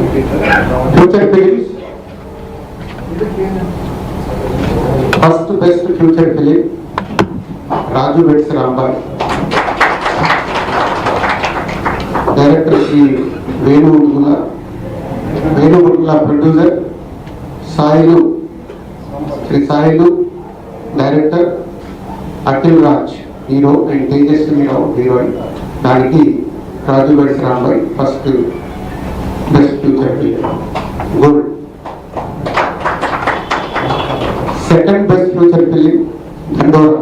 Future films. First best future film, Raju vs Rambai. Director Sri Venu Udgula, producer Sailu, Sri Sailu, director Akhil Raj, hero, and Tejaswini Rao, heroine. Daniki Raju vs Rambai, first best future film. Good. Second best future film, Dandora.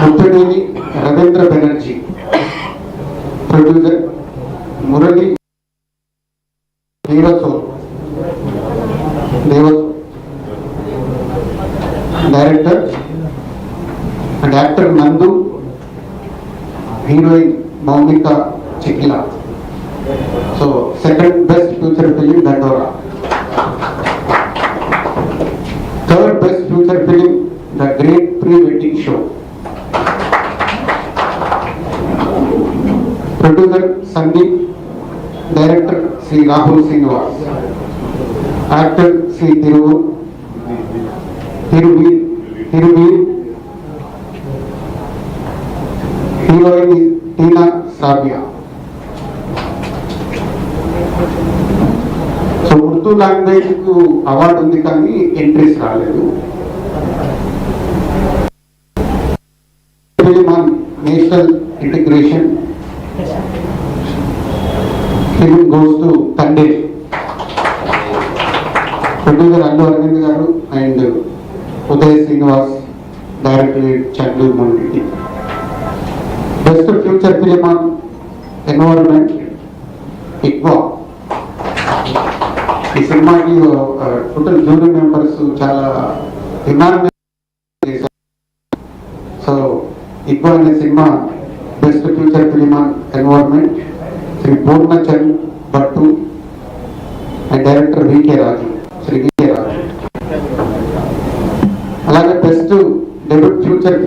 Muttaneni Ravindra Banerjee, producer Murali Devaso, director and actor Nandu, heroine Moumika Chikla. So second best future film, Dandora. Third best future film, The Great Pre-Wedding Show. Producer Sandeep, director Sri Rahul Srinivas, actor Sri Thiruvir, heroine is Tina Savia. So Urdu language కు award ఉంది కానీ entries రాలేదు. Film on national integration, film goes to Thande. Producer Allu Aravind garu and Uday Srinivas, director Chandru Mohan. Best future film on environment, ఇక్వా. ఈ సినిమాకి total jury members చాలా demand చేశారు. So ఇక్వా అనే cinema best future film on environment, Shri Purnachand Bhattu and director Shri VK Raju. అలాగే best debut future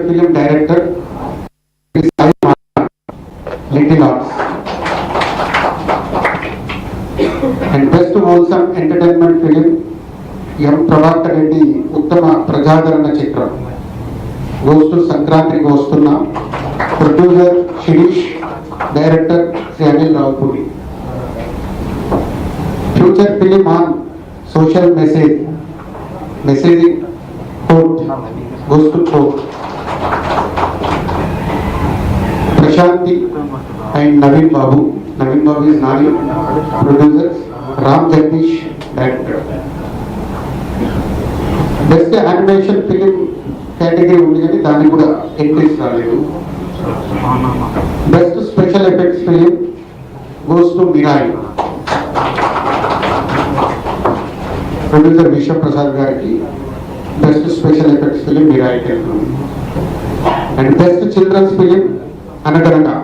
film director Little arts. And best wholesome entertainment film M Prabhakar Reddy ఉత్తమ ప్రజాదరణ చిత్రం గోస్ టు సంక్రాంతికి వస్తున్న. Producer Sirish, director Shri Anil Ravipudi. Future film on social messaging Court goes to Court. Prashanti and Naveen Babu is Nani, producers Ram Jagdish, director. Best animation film category ఉంది కానీ దానికి కూడా entries రాలేదు. Best special effects film goes to Mirai. Producer Vishwaprasad గారికి best special effects film Mirai. And best children's film అనగనగా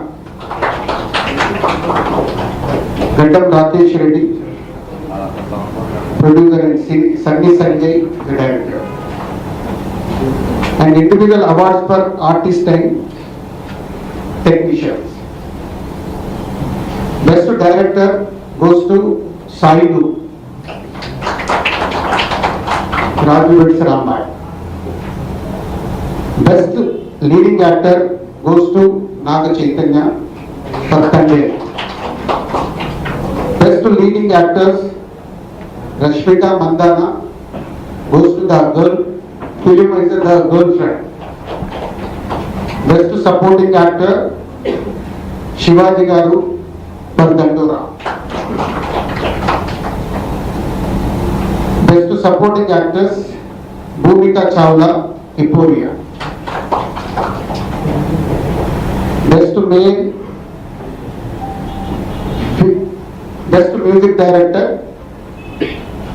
గడ్డం Rakesh Reddy, producer and Sunny Sanjay, director. And individual awards for artist and technicians. Best director goes to Sailu, Raju weds Rambai. Best leading actor goes to Naga Chaitanya, Thande. Best leading actors Rashmika Mandana goes to the film is The Girlfriend. Best supporting actor Shivaji Garu for Dandora. Best supporting actors Bhumika Chawla, Euphoria. Best music director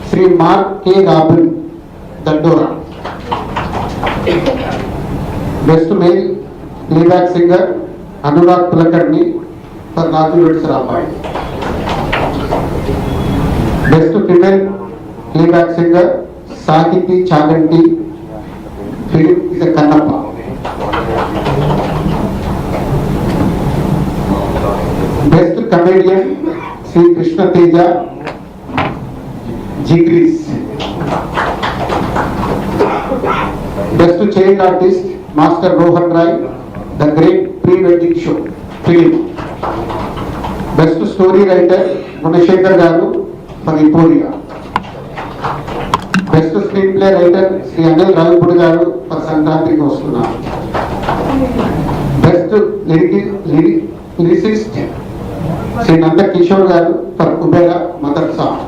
Sri Mark K. Rabin, Dandora. Best male playback singer Anurag Pulakarni for Raju vs Rambai. Best female playback singer Sakiti Chaganti, film is a Kannappa. Comedian Shri Krishna Teja Jigris. Best child artist master Rohan Roy the great pre wedding show film. Best story writer Gunasekhar garu for Euphoria. Best screenplay writer Shri Anil Ravipudi garu for Sankranti को वस्तुना। Best lyricist Shri Nand Kishore garu for Kubera mother song.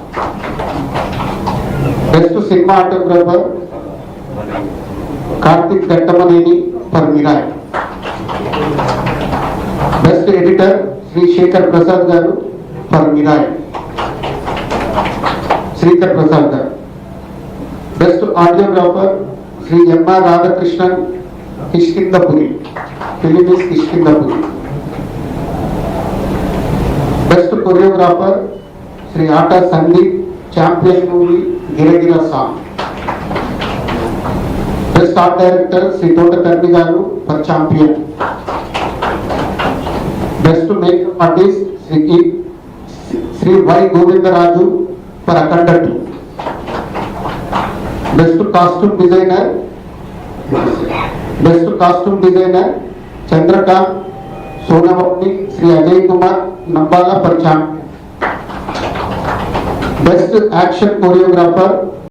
Best cinematographer Karthik Ghattamaneni for Mirai. Best editor Shri Sekhar Prasad garu for Mirai Srikar Prasad garu. Best audiographer Shri MR. Radhakrishnan Kishkindhapuri film is Kishkindhapuri. Best choreographer Shri Aata Sandeep Champion movie Giragira song. Best art director Shri Totakarni garu for Champion. Best makeup artist Shri Y Govindaraju for Akhanda 2। Best costume designer Chandrakant Sonavapni Shri Ajay Kumar Nambala for Champion. Best action choreographer